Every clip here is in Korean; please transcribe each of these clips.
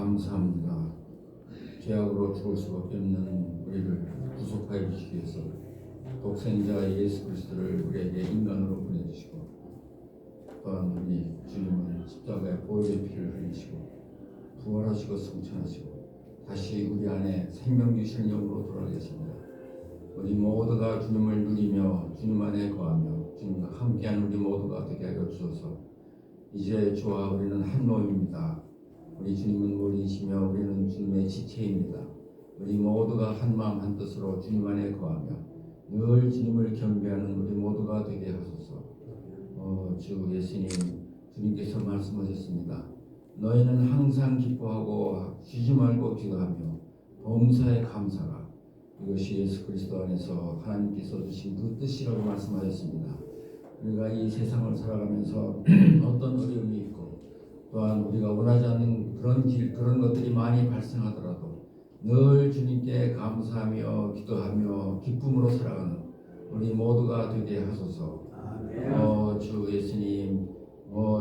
감사합니다. 죄악으로 죽을 수밖에 없는 우리를 구속하여 주시기 위해서 독생자 예수 그리스도를 우리에게 인간으로 보내주시고, 또한 우리 주님은 십자가에 보혈의 피를 흘리시고 부활하시고 승천하시고 다시 우리 안에 생명 주시는 영으로 돌아가셨습니다. 우리 모두가 주님을 누리며 주님 안에 거하며 주님과 함께하는 우리 모두가 되게 하여 주소서. 이제 주와 우리는 한 몸입니다. 우리 주님은 머리이시며 우리는 주님의 지체입니다. 우리 모두가 한 마음 한 뜻으로 주님 안에 거하며 늘 주님을 경배하는 우리 모두가 되게 하소서. 주 예수님, 주님께서 말씀하셨습니다. 너희는 항상 기뻐하고 쉬지 말고 기도하며 범사에 감사라. 이것이 예수 그리스도 안에서 하나님께서 주신 그 뜻이라고 말씀하셨습니다. 우리가 이 세상을 살아가면서 어떤 어려움이 있고 또한 우리가 원하지 않는 그런 것들이 많이 발생하더라도 늘 주님께 감사하며 기도하며 기쁨으로 살아가는 우리 모두가 되게 하소서. 주 예수님,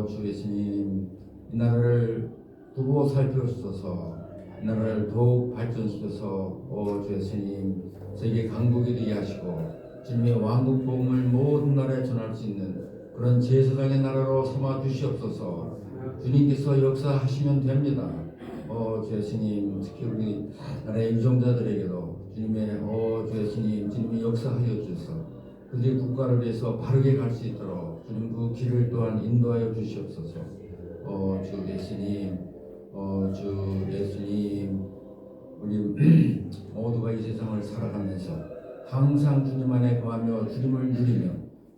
주 예수님, 이 나라를 두고 살펴주소서. 이 나라를 더욱 발전시켜서 주 예수님, 세계 강국이 되게 하시고 주님의 왕국 복음을 모든 나라에 전할 수 있는 그런 제사장의 나라로 삼아 주시옵소서. 주님께서 역사하시면 됩니다. 주 예수님, 특히 우리 나라의 유정자들에게도 주님의 주 예수님, 주님이 역사하여 주셔서 그들이 국가를 위해서 바르게 갈 수 있도록 주님 그 길을 또한 인도하여 주시옵소서. 주 예수님, 주 예수님, 우리 모두가 이 세상을 살아가면서 항상 주님 안에 거하며 주님을 누리며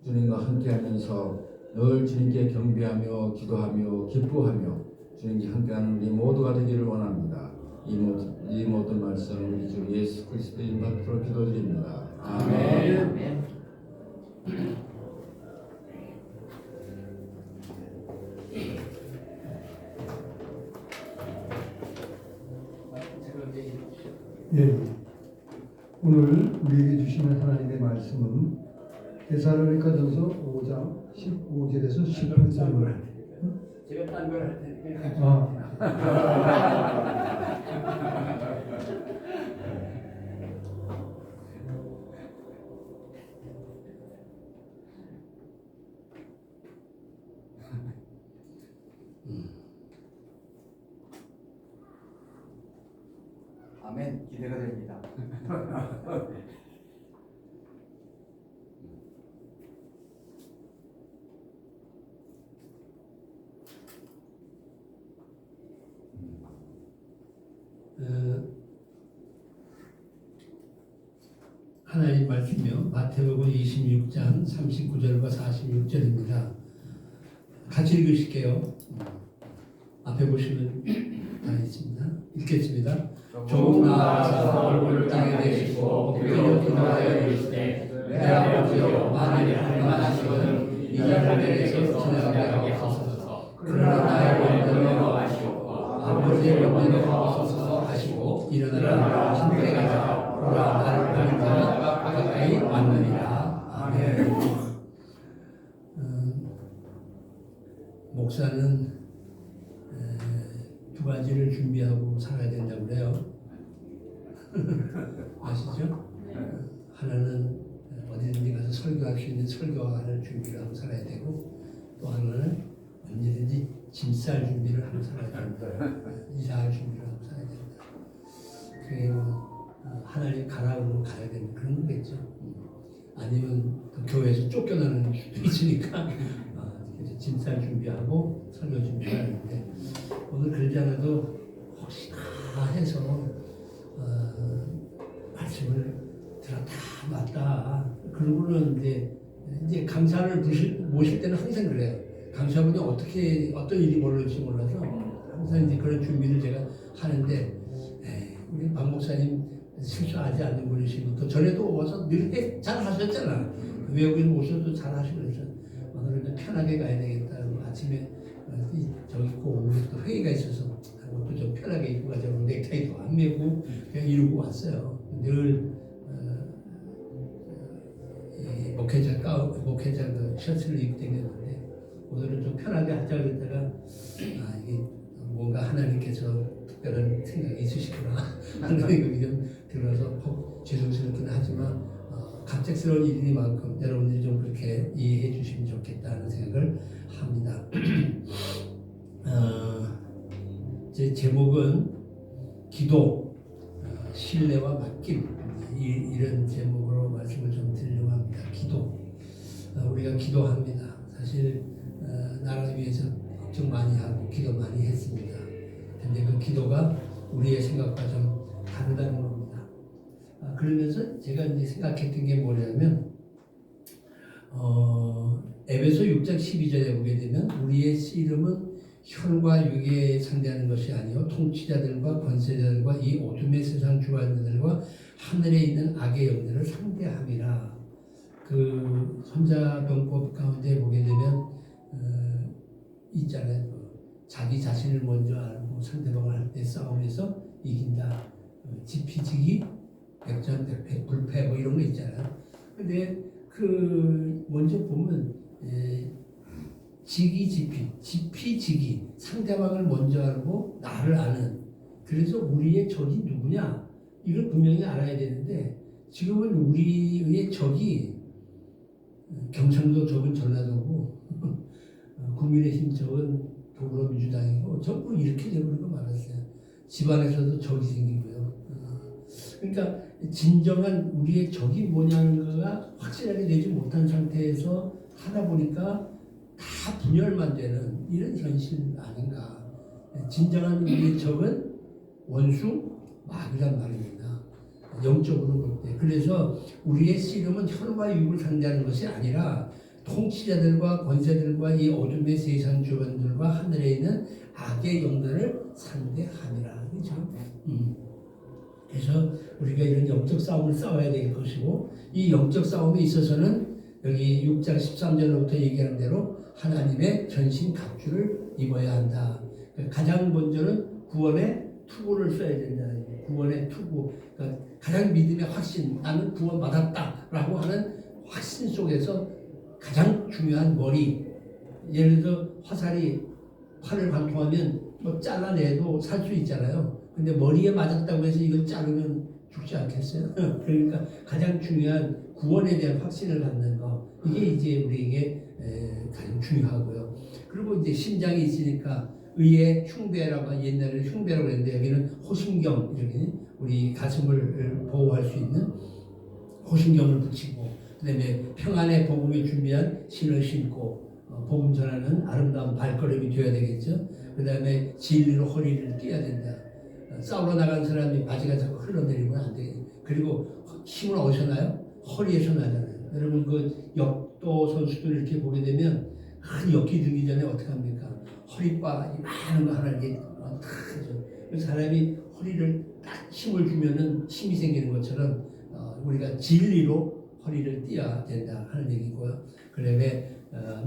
주님과 함께하면서 늘 주님께 경배하며 기도하며 기뻐하며 주님께 함께하는 우리 모두가 되기를 원합니다. 이 모든 말씀 우리 주 예수 그리스도의 이름으로 기도드립니다. 아멘. 예, 오늘 우리에게 주시는 하나님의 말씀은 데살로니가전서 5장 15절에서 18절입니다. 제가 딴 걸 할 테니까. 아멘. 기대가 됩니다. 하나님 말씀이요. 마태복음 26장 39절과 46절입니다. 같이 읽으실게요. 앞에 보시면 다 있습니다. 읽겠습니다. 조금 나아가서 얼굴을 땅에 대시고 엎드려 기도하여 이르시되 내 아버지여 만일 할만하시거든 이 잔을 내게서 지나가게 하소서. 그러나 나의 원대로 하시옵고 아버지의 원대로 하소서 하시고 일어나라 함께 가자. 보라 나를 보는 자가 가까이 왔느니라. 아멘. 목사는 두 가지를 준비하고 살아야 된다고 그래요. 아시죠? 하나는 어디든지 가서 설교할 수 있는 설교할 준비를 하고 살아야 되고, 또 하나는 언제든지 짐 쌀 준비를 하고 살아야 된다. 이사할 준비를 하고 살아야 된다. 그게 하나님 가라고 가야 되는 그런 거겠죠. 아니면 그 교회에서 쫓겨나는 수도 있으니까 그래서 짐 쌀 준비하고 설교 준비를 하는데, 오늘 그러지 않아도 혹시나 해서 말씀을 들었다 놨다 그러고는 이제 강사를 모실 때는 항상 그래요. 강사분이 어떤 일이 벌어질지 몰라서 항상 이제 그런 준비를 제가 하는데, 우리 박 목사님 실수하지 않는 분이시고 또 전에도 와서 늘 잘 하셨잖아. 외국인 오셔도 잘 하시고 그래서 오늘은 편하게 가야 되겠다. 아침에 저기 있고 오후에 또 회의가 있어서 옷도 좀 편하게 입고 가자고 넥타이도 안 메고 그냥 이러고 왔어요. 늘 목회자 그 셔츠를 입고 다녔는데 오늘은 좀 편하게 하자 그랬다가 이게 뭔가 하나님께서 특별한 생각이 있으시구나 하는 생각이 좀 들어서 죄송스럽긴 하지만 갑작스러운 일이니만큼 여러분들이 좀 그렇게 이해해 주시면 좋겠다는 생각을 합니다. 제 제목은 기도, 신뢰와 맡김 이런 제목으로 말씀을 좀 드리려고 합니다. 기도. 우리가 기도합니다. 사실 나라를 위해서 걱정 많이 하고 기도 많이 했습니다. 근데 그 기도가 우리의 생각과 좀 다르다는 겁니다. 그러면서 제가 이제 생각했던 게 뭐냐면 에베소 6장 12절에 보게 되면 우리의 씨름은 혈과 육에 상대하는 것이 아니요 통치자들과 권세자들과 이 어둠의 세상 주관자들과 하늘에 있는 악의 영들을 상대함이라. 그 손자병법 가운데 보게 되면 있잖아요. 자기 자신을 먼저 알고 상대방을 할 때 싸움에서 이긴다. 지피지기, 백전백패, 불패 뭐 이런 거 있잖아요. 근데 그 먼저 보면 지기지피, 지피지기, 상대방을 먼저 알고 나를 아는. 그래서 우리의 적이 누구냐? 이걸 분명히 알아야 되는데 지금은 우리의 적이 경상도 적은 전라도고 국민의힘 적은 더불어민주당이고 전부 이렇게 되버리고 말았어요. 집안에서도 적이 생기고요. 그러니까 진정한 우리의 적이 뭐냐는 거가 확실하게 되지 못한 상태에서 하다 보니까 다 분열만 되는 이런 현실 아닌가. 진정한 우리의 적은 원수, 마귀란 말입니다. 영적으로 볼 때. 그래서 우리의 씨름은 혈과 육을 상대하는 것이 아니라 통치자들과 권세들과 이 어둠의 세상 주관들과 하늘에 있는 악의 영들을 상대함이라. 그렇죠? 그래서 우리가 이런 영적 싸움을 싸워야 될 것이고 이 영적 싸움에 있어서는 여기 6장 13절부터 얘기하는 대로 하나님의 전신 갑주를 입어야 한다. 가장 먼저는 구원의 투구를 써야 된다. 구원의 투구. 그러니까 가장 믿음의 확신, 나는 구원 받았다라고 하는 확신 속에서 가장 중요한 머리. 예를 들어 화살이 팔을 관통하면 뭐 잘라내도 살 수 있잖아요. 근데 머리에 맞았다고 해서 이걸 자르면 죽지 않겠어요? 그러니까 가장 중요한 구원에 대한 확신을 갖는 거. 이게 이제 우리에게 가장 중요하고요. 그리고 이제 심장이 있으니까 의의 흉배라고 옛날에는 흉배라고 했는데 여기는 호신경 이렇게 우리 가슴을 보호할 수 있는 호신경을 붙이고 그다음에 평안의 복음을 준비한 신을 신고 복음 전하는 아름다운 발걸음이 되어야 되겠죠. 그다음에 진리로 허리를 띄어야 된다. 싸우러 나간 사람이 바지가 자꾸 흘러내리면 안 돼. 그리고 힘을 어디서 나요? 허리에서 나잖아요. 여러분 그 역도 선수들 이렇게 보게 되면 큰 역기 들기 전에 어떻게 합니까? 허리바 많은 거 하나 이렇게 탁 하죠. 그 사람이 허리를 딱 힘을 주면은 힘이 생기는 것처럼 우리가 진리로 허리를 띄어야 된다 하는 얘기고요. 그다음에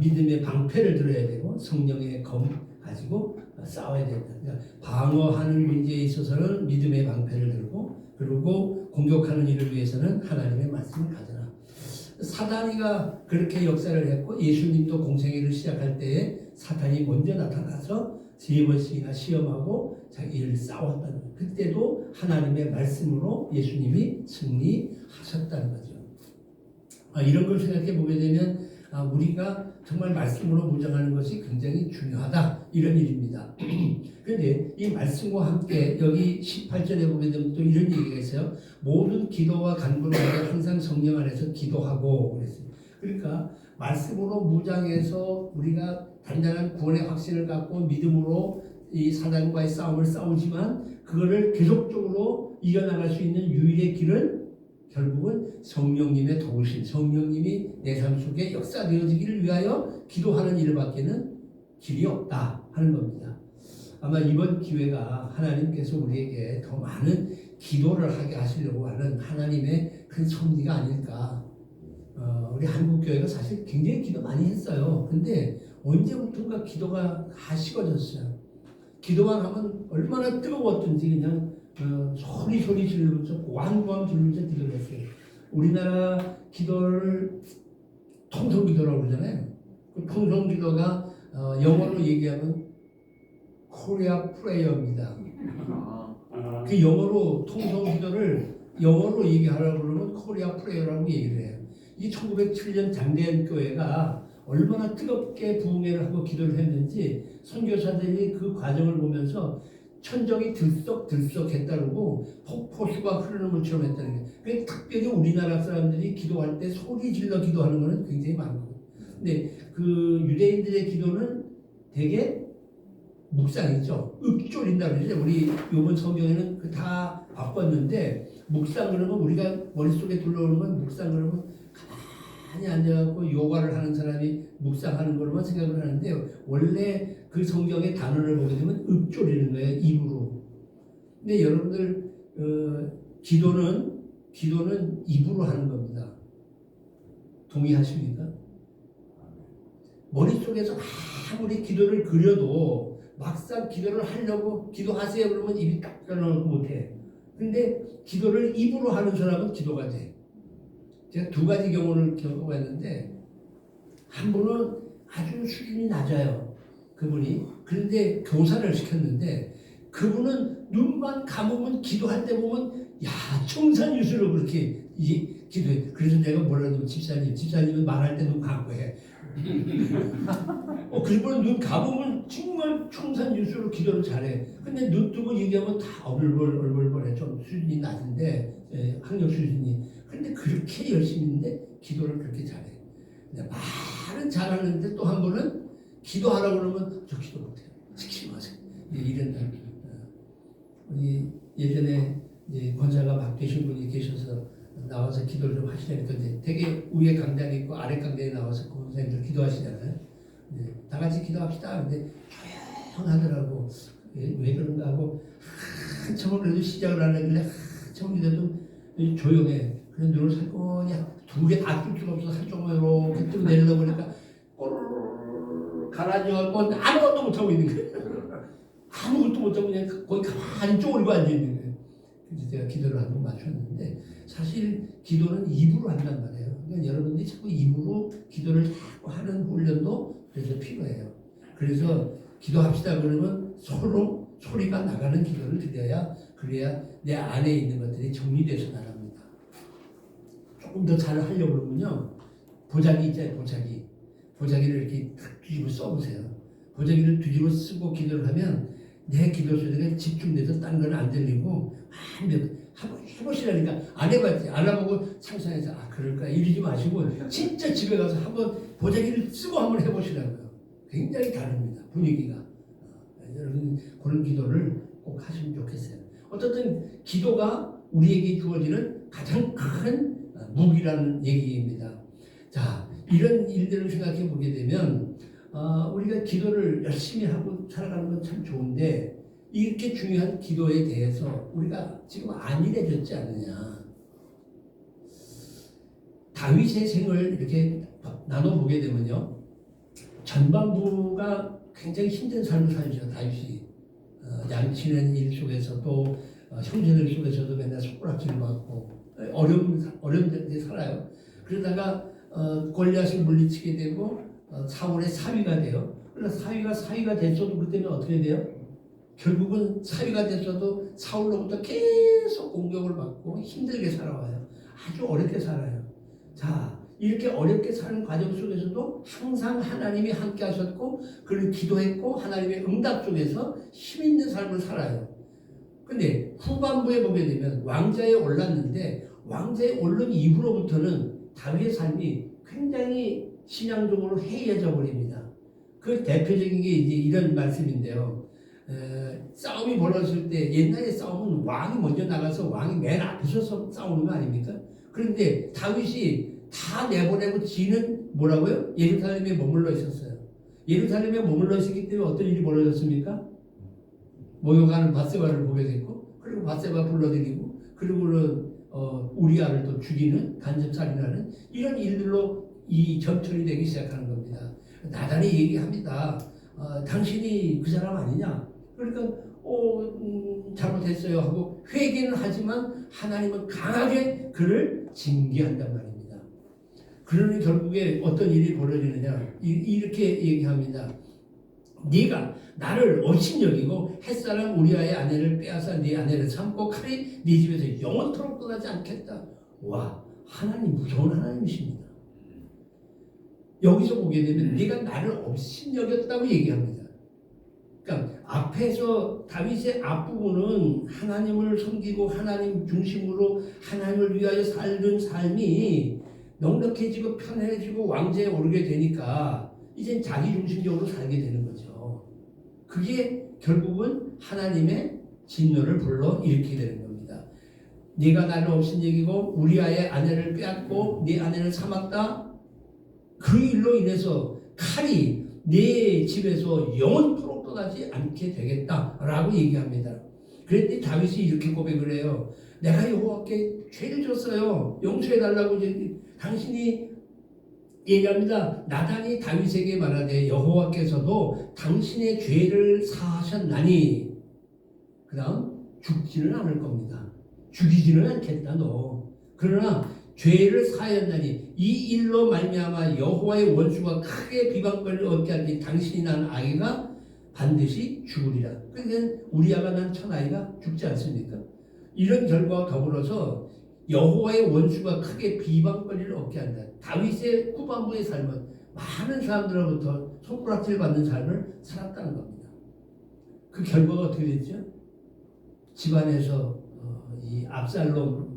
믿음의 방패를 들어야 되고 성령의 검 가지고 싸워야 된다. 그러니까 방어하는 문제에 있어서는 믿음의 방패를 들고 그리고 공격하는 일을 위해서는 하나님의 말씀을 가져라. 사단이가 그렇게 역사를 했고 예수님도 공생애를 시작할 때에 사탄이 먼저 나타나서 3번씩이나 시험하고 자기를 싸웠다는 거예요. 그때도 하나님의 말씀으로 예수님이 승리하셨다는 거죠. 이런 걸 생각해 보게 되면 우리가 정말 말씀으로 무장하는 것이 굉장히 중요하다 이런 일입니다. 그런데 이 말씀과 함께 여기 18절에 보게 되면 또 이런 얘기가 있어요. 모든 기도와 간구를 항상 성령 안에서 기도하고 그랬어요. 그러니까 말씀으로 무장해서 우리가 단단한 구원의 확신을 갖고 믿음으로 이 사단과의 싸움을 싸우지만 그거를 계속적으로 이겨나갈 수 있는 유일의 길은 결국은 성령님의 도우심, 성령님이 내 삶 속에 역사되어지기를 위하여 기도하는 일밖에는 길이 없다 하는 겁니다. 아마 이번 기회가 하나님께서 우리에게 더 많은 기도를 하게 하시려고 하는 하나님의 큰 섭리가 아닐까. 우리 한국교회가 사실 굉장히 기도 많이 했어요. 근데 언제부턴가 기도가 다 식어졌어요. 기도만 하면 얼마나 뜨거웠던지 그냥 소리 지르면서 고함 지르면서 기도를 했어요. 우리나라 기도를 통성기도라고 그러잖아요. 그 통성기도가 영어로 얘기하면 코리아 프레이어입니다. 아, 그 영어로 통성 기도를 영어로 얘기하려고 그러면 코리아 프레이어라고 얘기를 해요. 이 1907년 장대현 교회가 얼마나 뜨겁게 부흥회를 하고 기도를 했는지 선교사들이 그 과정을 보면서 천정이 들썩들썩 했다고 폭포수가 흐르는 물처럼 했다는 게. 그게 특별히 우리나라 사람들이 기도할 때 소리 질러 기도하는 거는 굉장히 많거든요. 근데 그 유대인들의 기도는 되게 묵상이죠. 읊조린다 그러죠. 우리 요번 성경에는 그 다 바꿨는데 묵상 그러면 우리가 머릿속에 들러오는 건 묵상 그러면 가만히 앉아갖고 요가를 하는 사람이 묵상하는 거로만 생각을 하는데 원래 그 성경의 단어를 보게 되면 읊조리는 거예요. 입으로. 근데 여러분들 기도는 입으로 하는 겁니다. 동의하십니까? 머릿속에서 아무리 기도를 그려도 막상 기도를 하려고 기도하세요 그러면 입이 딱 열어놓고 못해. 근데 기도를 입으로 하는 사람은 기도가 돼. 제가 두 가지 경우를 겪어봤는데 한 분은 아주 수준이 낮아요. 그분이. 그런데 교사를 시켰는데 그분은 눈만 감으면 기도할 때 보면 야 청산유수로 그렇게 기도해. 그래서 내가 뭐라 그러면 집사님은 말할 때 눈 감고 해. 그분은 눈 감으면 정말 청산유수로 기도를 잘해. 근데 눈 뜨고 얘기하면 다 얼벌벌해. 좀 수준이 낮은데 학력 수준이. 근데 그렇게 열심히인데 기도를 그렇게 잘해. 말은 잘하는데 또 한 분은 기도하라고 그러면 저 기도 못해요. 시키지 마세요. 이런다. 우리 예전에 권사가 막 되신 분이 계셔서 나와서 기도를 좀 하시려니까 되게 위에 강당이 있고 아래 강당에 나와서 권사님들 기도하시잖아요. 다 같이 기도합시다. 근데 조용하더라고. 왜 그런가 하고 한참을 그래도 시작을 안 하길래 한참을 기도해도 조용해. 그래서 눈을 살펴보니 두 개 다 뜰 수가 없어서 한쪽만 이렇게 뜨고 내리다 보니까 꼬르르 가라앉아갖고 아무것도 못하고 있는 거예요. 아무것도 못하고 그냥 거기 가만히 쪼그리고 앉아있는 거예요. 그래서 제가 기도를 한번 맞췄는데 사실 기도는 입으로 한단 말이에요. 그러니까 여러분들이 자꾸 입으로 기도를 자꾸 하는 훈련도 그래서 필요해요. 그래서 기도합시다 그러면 서로 소리가 나가는 기도를 드려야 그래야 내 안에 있는 것들이 정리돼서 나갑니다. 조금 더 잘 하려고 그러면요. 보자기 있잖아요. 보자기를 이렇게 탁 뒤집어 써보세요. 보자기를 뒤집어 쓰고 기도를 하면 내 기도 소리가 집중돼서 딴 건 안 들리고 한번 해보시라니까. 안 해봤지. 안 해보고 상상해서 그럴까 이러지 마시고 진짜 집에 가서 한번 보자기를 쓰고 한번 해보시라고요. 굉장히 다릅니다. 분위기가. 여러분 그런 기도를 꼭 하시면 좋겠어요. 어쨌든 기도가 우리에게 주어지는 가장 큰 무기라는 얘기입니다. 자, 이런 일들을 생각해 보게 되면 우리가 기도를 열심히 하고 살아가는 건 참 좋은데 이렇게 중요한 기도에 대해서 우리가 지금 안일해졌지 않느냐. 다윗의 생을 이렇게 나눠보게 되면요. 전반부가 굉장히 힘든 삶을 살죠. 다윗이 양치는 일 속에서도 형제들 속에서도 맨날 손가락질 받고 어려운 데 살아요. 그러다가 골리앗을 물리치게 되고 사울의 사위가 돼요. 그러나 사위가 됐어도 그때는 어떻게 돼요? 결국은 사위가 됐어도 사울로부터 계속 공격을 받고 힘들게 살아와요. 아주 어렵게 살아요. 자, 이렇게 어렵게 사는 과정 속에서도 항상 하나님이 함께 하셨고 그를 기도했고 하나님의 응답 속에서 힘 있는 삶을 살아요. 근데 후반부에 보게 되면 왕좌에 올랐는데 왕좌에 오른 이후로부터는 다윗의 삶이 굉장히 신앙적으로 해이해져 버립니다. 그 대표적인 게 이제 이런 말씀인데요. 싸움이 벌어졌을 때 옛날에 싸움은 왕이 먼저 나가서 왕이 맨 앞에 서서 싸우는 거 아닙니까? 그런데 다윗이 다 내보내고 지는 뭐라고요? 예루살렘에 머물러 있었어요. 예루살렘에 머물러 있었기 때문에 어떤 일이 벌어졌습니까? 모욕하는 밧세바를 보게 됐고 그리고 밧세바 불러들이고 그리고는 우리아를 또 죽이는 간접살인하는 이런 일들로 이 전투이 되기 시작하는 겁니다. 나단이 얘기합니다. 당신이 그 사람 아니냐? 그러니까 잘못했어요 하고 회개는 하지만 하나님은 강하게 그를 징계한단 말입니다. 그러니 결국에 어떤 일이 벌어지느냐 이렇게 얘기합니다. 네가 나를 업신여기고 햇사람 우리아의 아내를 빼앗아 네 아내를 삼고 칼이 네 집에서 영원토록 떠나지 않겠다. 와, 하나님 무서운 하나님이십니다. 여기서 보게 되면 네가 나를 업신여겼다고 얘기합니다. 그러니까 앞에서 다윗의 앞부분은 하나님을 섬기고 하나님 중심으로 하나님을 위하여 살던 삶이 넉넉해지고 편해지고 왕좌에 오르게 되니까 이제 자기 중심적으로 살게 되는 거죠. 그게 결국은 하나님의 진노를 불러 일으키게 되는 겁니다. 네가 나를 업신여기고 우리아의 아내를 빼앗고 네 아내를 삼았다. 그 일로 인해서 칼이 네 집에서 영원토록 떠나지 않게 되겠다라고 얘기합니다. 그랬더니 다윗이 이렇게 고백을 해요. 내가 여호와께 죄를 졌어요. 용서해달라고 당신이 얘기합니다. 나단이 다윗에게 말하되 여호와께서도 당신의 죄를 사하셨나니 그 다음 죽지는 않을 겁니다. 죽이지는 않겠다 너. 그러나 죄를 사하였나니 이 일로 말미암아 여호와의 원수가 크게 비방거리를 얻게 하니 당신이 낳은 아이가 반드시 죽으리라. 그러니까 우리아가 난 첫아이가 죽지 않습니까? 이런 결과와 더불어서 여호와의 원수가 크게 비방거리를 얻게 한다. 다윗의 후반부의 삶은 많은 사람들로부터 손가락질 받는 삶을 살았다는 겁니다. 그 결과가 어떻게 됐죠? 집안에서 이 압살롬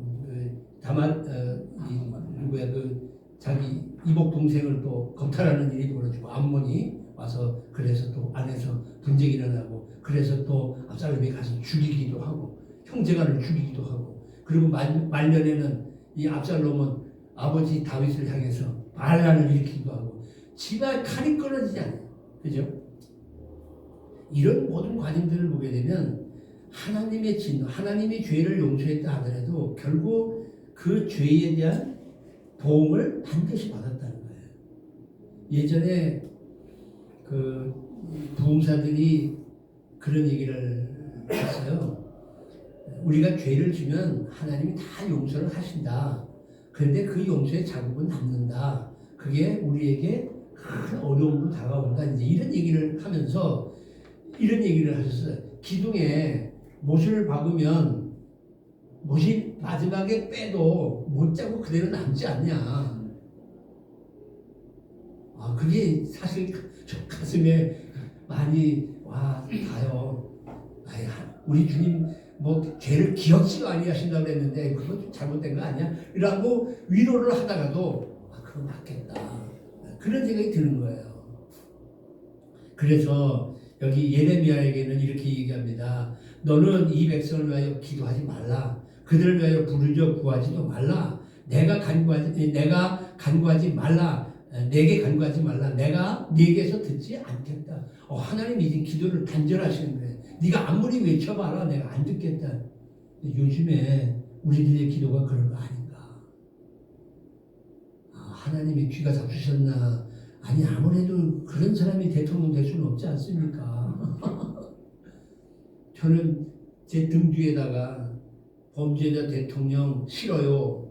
자기 이복 동생을 또 검탈하는 일이 벌어지고 암몬이 와서 그래서 또 안에서 분쟁이 일어나고 그래서 또 압살롬이 가서 죽이기도 하고 형제간을 죽이기도 하고 그리고 말년에는 이 압살롬은 아버지 다윗을 향해서 반란을 일으키기도 하고 집안 칼이 끊어지지 않아요. 그죠? 이런 모든 과정들을 보게 되면 하나님의 진노, 하나님의 죄를 용서했다 하더라도 결국 그 죄에 대한 도움을 반드시 받았다는 거예요. 예전에 그 부흥사들이 그런 얘기를 했어요. 우리가 죄를 지면 하나님이 다 용서를 하신다. 그런데 그 용서의 자국은 남는다. 그게 우리에게 큰 어려움으로 다가온다. 이제 이런 얘기를 하면서 이런 얘기를 하셨어요. 기둥에 못을 박으면 못이 마지막에 빼도 못 자국 그대로 남지 않냐. 그게 사실 저 가슴에 많이 와 닿아요. 우리 주님 뭐 죄를 기억지도 아니하신다고 그랬는데 그거 좀 잘못된 거 아니야? 라고 위로를 하다가도 그건 맞겠다. 그런 생각이 드는 거예요. 그래서 여기 예레미야에게는 이렇게 얘기합니다. 너는 이 백성을 위하여 기도하지 말라. 그들을 위하여 부르짖어 구하지도 말라. 내가 간구하지 말라. 내게 간구하지 말라. 내가 네게서 듣지 않겠다. 하나님이 이제 기도를 단절하시는 거예요. 네가 아무리 외쳐봐라 내가 안 듣겠다. 요즘에 우리들의 기도가 그런 거 아닌가. 하나님이 귀가 잡수셨나. 아니 아무래도 그런 사람이 대통령 될 수는 없지 않습니까? 저는 제 등 뒤에다가 범죄자 대통령 싫어요.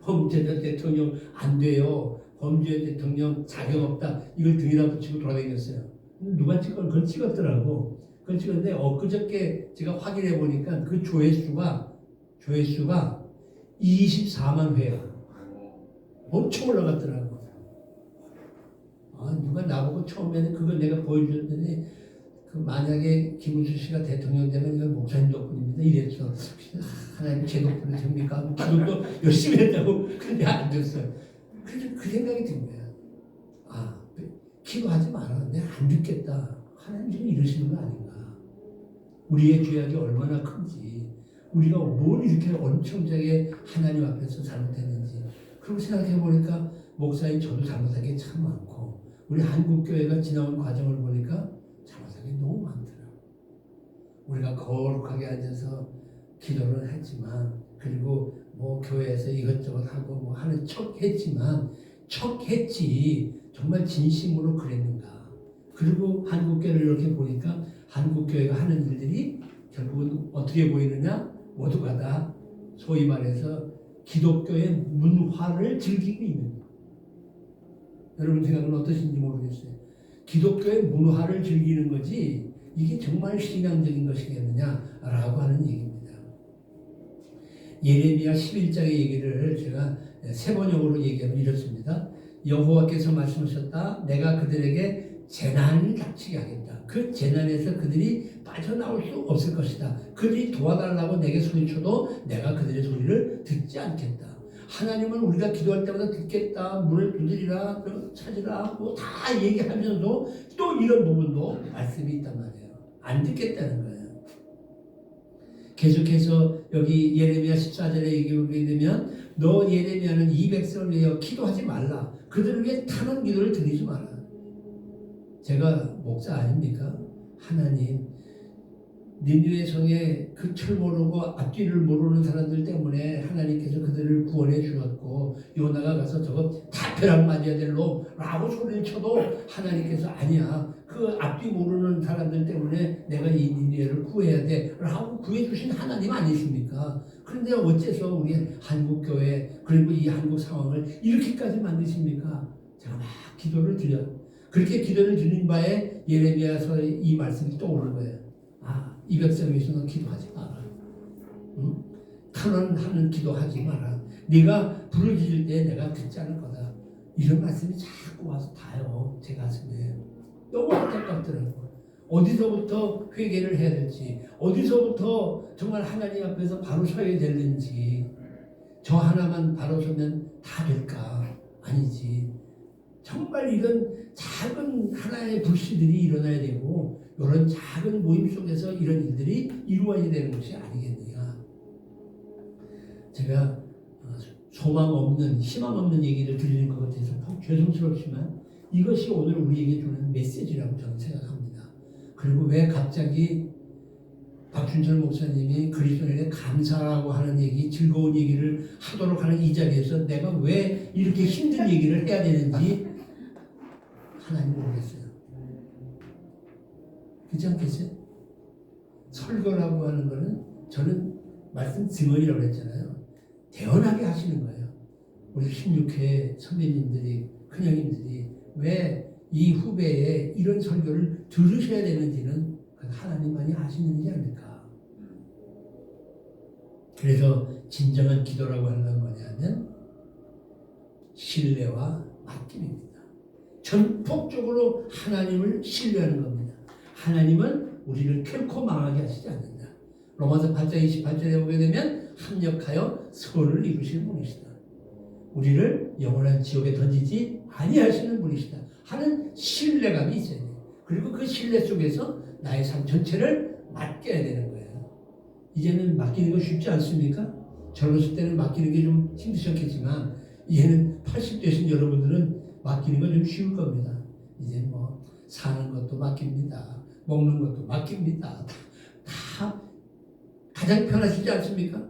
범죄자 대통령 안 돼요. 범죄자 대통령 자격 없다. 이걸 등에다 붙이고 돌아다녔어요. 누가 그걸 찍었더라고. 그걸 찍었는데 엊그저께 제가 확인해 보니까 그 조회수가 24만 회야. 엄청 올라갔더라고. 누가 나보고 처음에는 그걸 내가 보여줬더니 만약에 김은수 씨가 대통령 되면 이건 목사님 덕분입니다. 이랬어. 하나님 제 덕분에 됩니까? 기도도 열심히 했다고. 근데 안 됐어요. 그래서 그 생각이 든 거야. 기도하지 마라. 내가 안 듣겠다. 하나님 지금 이러시는 거 아닌가. 우리의 죄악이 얼마나 큰지, 우리가 뭘 이렇게 엄청나게 하나님 앞에서 잘못했는지. 그리고 생각해 보니까 목사님 저도 잘못한 게 참 많고, 우리 한국교회가 지나온 과정을 보니까 잘못한 게 너무 많더라고요. 우리가 거룩하게 앉아서 기도를 했지만, 그리고 뭐 교회에서 이것저것 하고 뭐 하는 척 했지만, 정말 진심으로 그랬는가. 그리고 한국교회를 이렇게 보니까 한국교회가 하는 일들이 결국은 어떻게 보이느냐? 모두가 다 소위 말해서 기독교의 문화를 즐기고 있는 거예요. 여러분 생각은 어떠신지 모르겠어요. 기독교의 문화를 즐기는 거지 이게 정말 신앙적인 것이겠느냐라고 하는 얘기입니다. 예레미야 11장의 얘기를 제가 세 번역으로 얘기하면 이렇습니다. 여호와께서 말씀하셨다. 내가 그들에게 재난을 닥치게 하겠다. 그 재난에서 그들이 빠져나올 수 없을 것이다. 그들이 도와달라고 내게 소리쳐도 내가 그들의 소리를 듣지 않겠다. 하나님은 우리가 기도할 때마다 듣겠다, 문을 두드리라, 찾으라, 뭐 다 얘기하면서도 또 이런 부분도 말씀이 있단 말이에요. 안 듣겠다는 거예요. 계속해서 여기 예레미야 14절에 얘기하게 되면 너 예레미야는 이 백성을 위하여 기도하지 말라. 그들을 위해 타는 기도를 드리지 마라. 제가 목사 아닙니까? 하나님 니느웨 성에 그 철 모르고 앞뒤를 모르는 사람들 때문에 하나님께서 그들을 구원해 주었고 요나가 가서 저거 다 벼락 맞아야 될로 라고 소리를 쳐도 하나님께서 아니야 그 앞뒤 모르는 사람들 때문에 내가 이 니느웨를 구해야 돼 라고 구해주신 하나님 아니십니까? 그런데 어째서 우리 한국교회 그리고 이 한국 상황을 이렇게까지 만드십니까? 제가 막 기도를 드려요. 그렇게 기도를 드린 바에 예레미야서의 이 말씀이 떠오르는 거예요. 이 백성을 위해서는 기도하지 마라. 응? 탄원하는 기도하지 마라. 네가 부르짖을 때 내가 듣지 않을 거다. 이런 말씀이 자꾸 와서 닿아요. 제 가슴에. 너무 안타깝더라고요. 어디서부터 회개를 해야 될지, 어디서부터 정말 하나님 앞에서 바로 서야 되는지, 저 하나만 바로 서면 다 될까? 아니지. 정말 이런 작은 하나의 불씨들이 일어나야 되고 이런 작은 모임 속에서 이런 일들이 이루어져야 되는 것이 아니겠느냐. 제가 소망 없는 희망 없는 얘기를 드리는 것 같아서 죄송스럽지만 이것이 오늘 우리에게 주는 메시지라고 저는 생각합니다. 그리고 왜 갑자기 박준철 목사님이 그리스도인의 감사라고 하는 얘기, 즐거운 얘기를 하도록 하는 이 자리에서 내가 왜 이렇게 힘든 얘기를 해야 되는지 하나님 모르겠어요. 그렇지 않겠어요? 설교라고 하는 거는 저는 말씀 증언이라고 했잖아요. 대언하게 하시는 거예요. 우리 16회 선배님들이, 큰형님들이 왜 이 후배에 이런 설교를 들으셔야 되는지는 하나님만이 아시는 일 아닙니까? 그래서 진정한 기도라고 하는 건 뭐냐면 신뢰와 맡김입니다. 전폭적으로 하나님을 신뢰하는 겁니다. 하나님은 우리를 결코 망하게 하시지 않는다. 로마서 8장 28절에 보게 되면 합력하여 선을 이루시는 분이시다. 우리를 영원한 지옥에 던지지 아니하시는 분이시다 하는 신뢰감이 있어야 돼요. 그리고 그 신뢰 속에서 나의 삶 전체를 맡겨야 되는 거예요. 이제는 맡기는 거 쉽지 않습니까? 젊었을 때는 맡기는 게 좀 힘드셨겠지만 이제는 80 되신 여러분들은 맡기는 건 좀 쉬울 겁니다. 이제 뭐 사는 것도 맡깁니다. 먹는 것도 맡깁니다. 다 가장 편하시지 않습니까?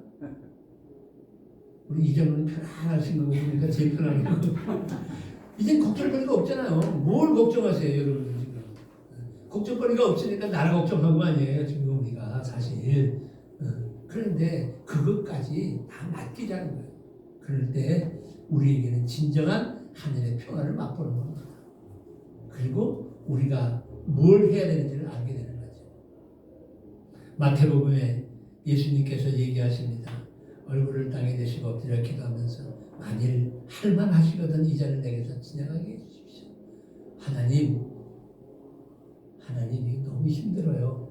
우리 이전은 편안하신 거 보니까 제일 편한 거. 이젠 걱정거리가 없잖아요. 뭘 걱정하세요, 여러분 지금? 걱정거리가 없으니까 나라 걱정한 거 아니에요, 지금 우리가 사실. 그런데 그것까지 다 맡기자는 거예요. 그럴 때 우리에게는 진정한 하늘의 평화를 맛보는 겁니다. 그리고 우리가 뭘 해야 되는지를 알게 되는 거죠. 마태복음에 예수님께서 얘기하십니다. 얼굴을 땅에 대시고 엎드려 기도하면서 만일 할만하시거든 이 자를 내게서 지나가게 해주십시오. 하나님이 너무 힘들어요.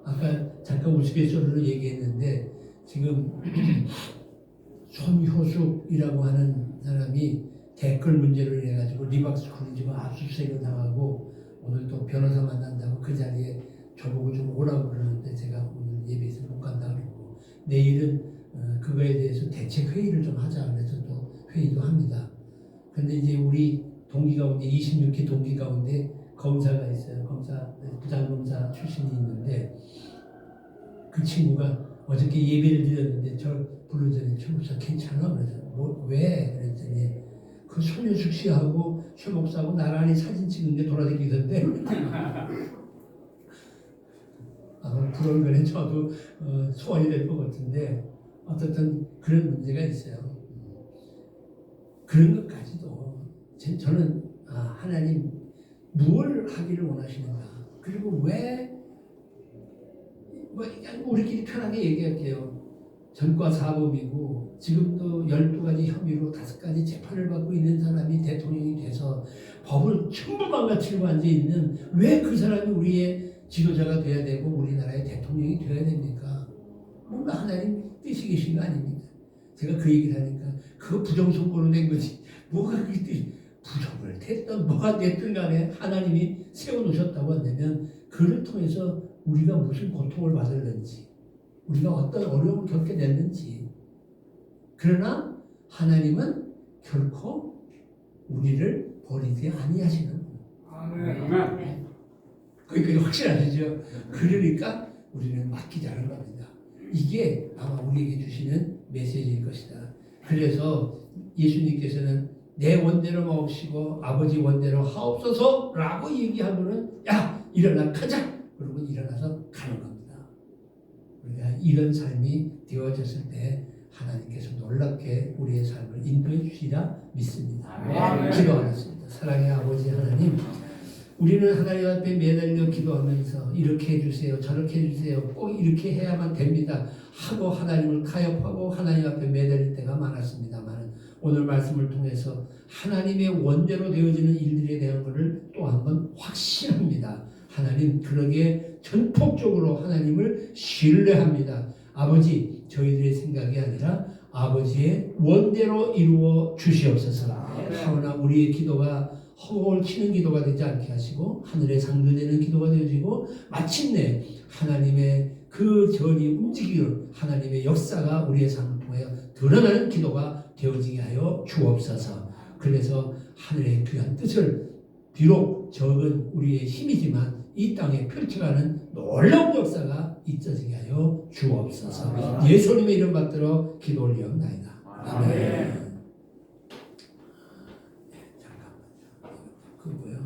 아까 잠깐 우스갯소리로 얘기했는데 지금 손효숙이라고 하는 사람이 댓글 문제로 인해 가지고 리박스쿨이 지금 압수수색을 당하고 오늘 또 변호사 만난다고 그 자리에 저보고 좀 오라고 그러는데 제가 오늘 예배에서 못 간다 그러고 내일은 그거에 대해서 대책 회의를 좀 하자 그래서 또 회의도 합니다. 근데 이제 우리 동기 가운데 26기 동기 가운데 검사가 있어요. 검사 부장검사 출신이 있는데 그 친구가 어저께 예배를 드렸는데 저 부르더니 최 목사 괜찮아? 그래서 뭐 왜? 그랬더니 그 손효숙 씨하고 최 목사하고 나란히 사진 찍는데 돌아다니던데 그런 거는 저도 소원이 될 것 같은데 어떻든 그런 문제가 있어요. 그런 것까지도 저는 하나님 무엇을 하기를 원하시는가? 그리고 왜 우리끼리 편하게 얘기할게요. 전과 사범이고 지금도 12가지 혐의로 5가지 재판을 받고 있는 사람이 대통령이 돼서 법을 전부 망가뜨리고 앉아있는 왜 그 사람이 우리의 지도자가 돼야 되고 우리나라의 대통령이 돼야 됩니까? 뭔가 하나님 뜻이 계신 거 아닙니까? 제가 그 얘기를 하니까 그거 부정선거로 된 거지. 뭐가 그 뜻이 부정을 됐든 뭐가 됐든 간에 하나님이 세워놓으셨다고 한다면 그를 통해서 우리가 무슨 고통을 받을는지 우리가 어떤 어려움을 겪게 됐는지 그러나 하나님은 결코 우리를 버리지 아니하시는 아멘. 그게 확실하시죠? 그러니까 우리는 맡기자는 겁니다. 이게 아마 우리에게 주시는 메시지일 것이다. 그래서 예수님께서는 내 원대로 마옵시고 아버지 원대로 하옵소서라고 얘기하면은 야 일어나 가자 그러고 일어나서 가는 겁니다. 우리가 이런 삶이 되어졌을 때 하나님께서 놀랍게 우리의 삶을 인도해 주시리라 믿습니다. 기도하겠습니다. 사랑의 아버지 하나님, 우리는 하나님 앞에 매달려 기도하면서 이렇게 해주세요, 저렇게 해주세요, 꼭 이렇게 해야만 됩니다 하고 하나님을 가협하고 하나님 앞에 매달릴 때가 많았습니다만 오늘 말씀을 통해서 하나님의 원대로 되어지는 일들에 대한 것을 또 한번 확신합니다. 하나님 그러기에 전폭적으로 하나님을 신뢰합니다. 아버지 저희들의 생각이 아니라 아버지의 원대로 이루어 주시옵소서. 하오나 우리의 기도가 허공을 치는 기도가 되지 않게 하시고 하늘에 상들되는 기도가 되어지고 마침내 하나님의 그 전이 움직이는 하나님의 역사가 우리의 삶을 통해 드러나는 기도가 되어지게 하여 주옵소서. 그래서 하늘의 귀한 뜻을 비록 적은 우리의 힘이지만 이 땅에 펼쳐가는 놀라운 역사가 있어지게 하여 주옵소서. 예수님의 이름 받들어 기도 올리옵나이다. 아멘. 그거요.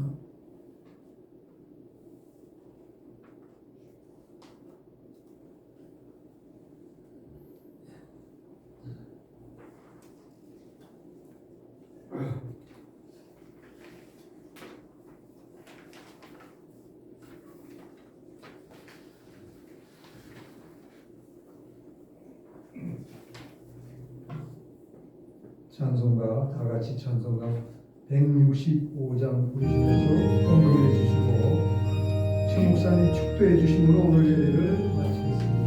찬송가 다 같이 찬송가 165장 부르시면서 언급해 주시고 최 목사님 축도해 주심으로 오늘 예배를 마치겠습니다.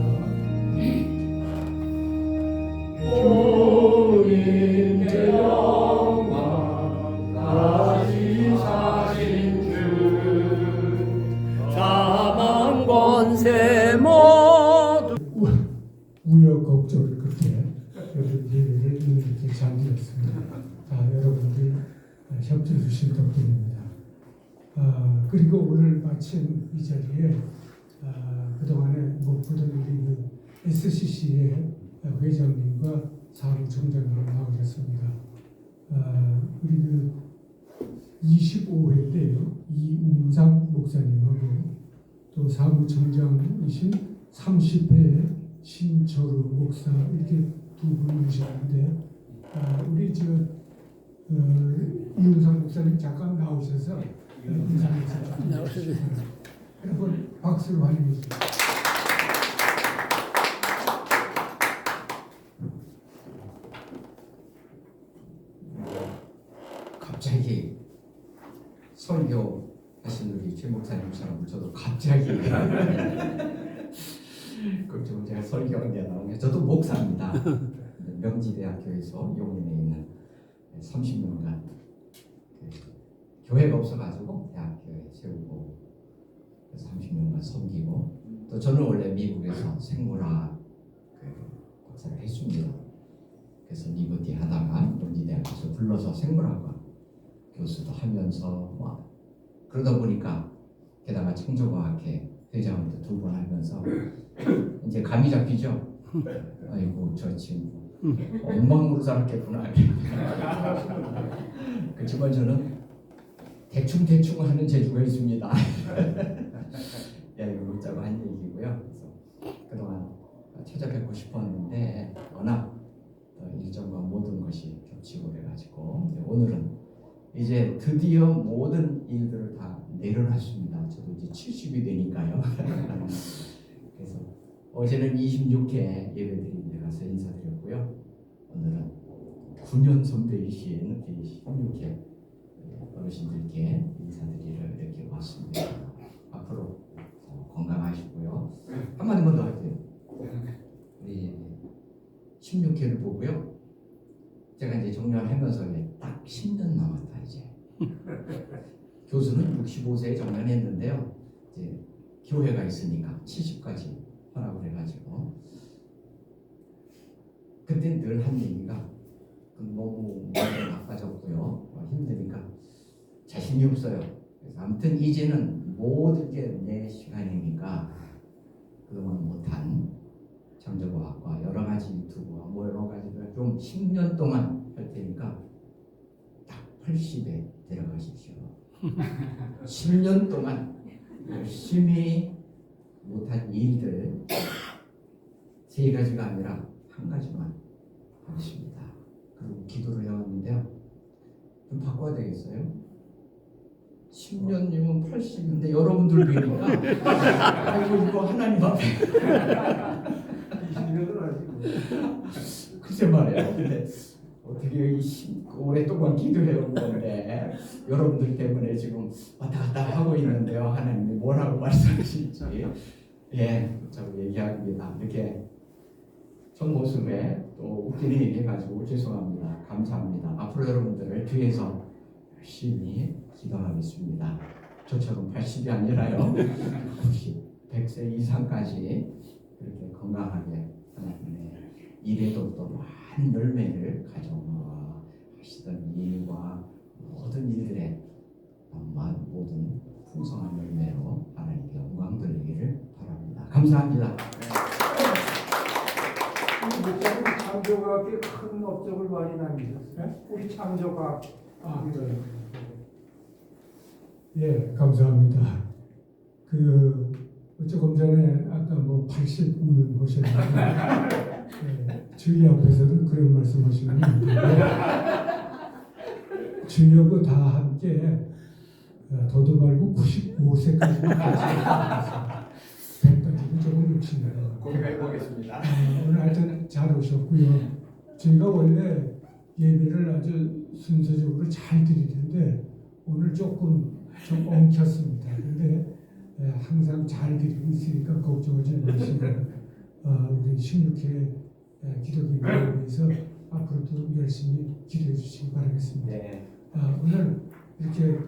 주님께 영광 다시 사신 주 사망 권세 모두 우여곡절 끝에 여러분 예배를 이렇게 잘 드렸습니다. 여러분들 협조해 주신 덕분입니다. 그리고 오늘 마침 이 자리에 그동안에 못 보던 우리 그 SCC의 회장님과 사무총장님 나오셨습니다. 우리 그 25회 때요 이웅상 목사님하고 또 사무총장이신 30회 신철우 목사 이렇게 두 분이셨는데 우리 이웅상 목사님 잠깐 나오셔서 인사해주세요. 나오셔도 여러분 박수로 환영해 주세요. 갑자기 설교 하신 우리 최 목사님처럼 저도 갑자기 그좀 제가 설교한 게 나오면 저도 목사입니다. 명지대학교에서 용인에 있는 30년간 교회가 없어가지고 대학교에 세우고 30년간 섬기고 또 저는 원래 미국에서 생물학 박사를 했습니다. 그래서 리버티 하다가 명지대학교에서 불러서 생물학과 교수도 하면서 그러다 보니까 게다가 창조과학회 회장도 2번 하면서 이제 감이 잡히죠. 아이고 저 친구 엉망으로 살았겠구나. 그렇지만 저는 대충 하는 재주가 있습니다. 이거 묻자고 한 얘기고요. 그래서 그동안 찾아뵙고 싶었는데 워낙 일정과 모든 것이 겹치고 그래가지고 오늘은 이제 드디어 모든 일들을 다 내려놨습니다. 저도 이제 70이 되니까요. 그래서 어제는 26회 예배드린 데 가서 인사드렸고요. 오늘은 9년 선배이신 16회 어르신들께 인사드리러 이렇게 왔습니다. 앞으로 건강하시고요. 한마디만 더 할게요. 우리 16회를 보고요. 제가 이제 정년하면서 딱 10년 남았다 이제. 교수는 65세에 정년했는데요. 이제 교회가 있으니까 70까지 하라고 해가지고 그때 늘 한 얘기가 너무 많이 나빠졌고요. 힘드니까 자신이 없어요. 그래서 아무튼 이제는 모든 게 내 시간이니까 그동안 못한 창조과학과 여러 가지 유튜브와 뭐 여러 가지들 좀 10년 동안 할 테니까 딱 80에 데려가십시오. 10년 동안 열심히 못한 일들 3가지가 아니라 한 가지만 하겠습니다. 그리고 기도를 해왔는데요. 좀 바꿔야 되겠어요? 10년이면 80인데 여러분들 뵈니까 아이고 이거 하나님 앞에 20년은 아니고. 글쎄 말이에요. 근데 어떻게 오랫동안 기도해온 건데 여러분들 때문에 지금 왔다 갔다 하고 있는데요. 하나님이 뭐라고 말씀하실지 저 얘기합니다. 이렇게 전 모습에 또 웃기는 얘기 해가지고 죄송합니다. 감사합니다. 앞으로 여러분들을 뒤에서 열심히 기도하겠습니다. 저처럼 80이 아니라요. 90, 100세 이상까지 그렇게 건강하게 하나님의 일에도 또 많은 열매를 가져하시던 일과 모든 일들에 모든 풍성한 열매로 하나님께 영광 돌리기를 바랍니다. 감사합니다. 우리 창조과학에 큰 업적을 많이 남기셨어요. 우리 창조과학. 예, 감사합니다. 조금 전에 아까 85년 보셨는데 주의 앞에서는 그런 말씀하시면 안 되고 주여고 다 함께 더도 말고 95세까지는 같이 100까지는 조금 욕심나요. 고백해 보겠습니다. 오늘 하여튼 잘 오셨고요. 저희가 원래 예배를 아주 순서적으로 잘 드리는데 오늘 조금 좀 엉켰습니다. 근데 항상 잘 드리고 있으니까 걱정하지 마시고 우리 16회 기독교인을 위해서 앞으로도 열심히 기도해 주시기 바라겠습니다. 네. 오늘 이렇게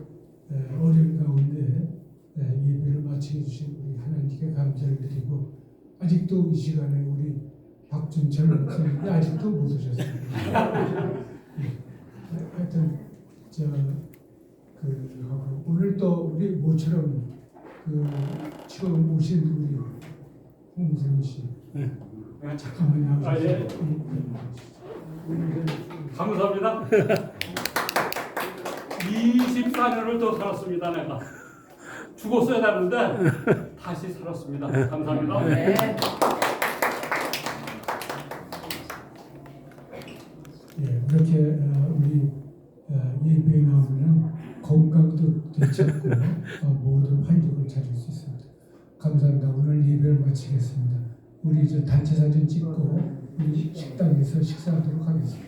어려운 가운데 예배를 마치게 주신 우리 하나님께 감사를 드리고 아직도 이 시간에 우리 박준철 목사님이 아직도 못 오셨습니다. 하여튼 오늘 또 우리 모처럼 처음 오신 우리 홍무생 씨 잠깐만 나오세요. 감사합니다. 24년을 더 살았습니다. 내가 죽었어야 되는데 다시 살았습니다. 감사합니다. 네. 그렇게 우리 예배에 나오면 건강도 되찾고 모든 활력을 찾을 수 있습니다. 감사합니다. 오늘 예배를 마치겠습니다. 우리 단체 사진 찍고 우리 식당에서 식사하도록 하겠습니다.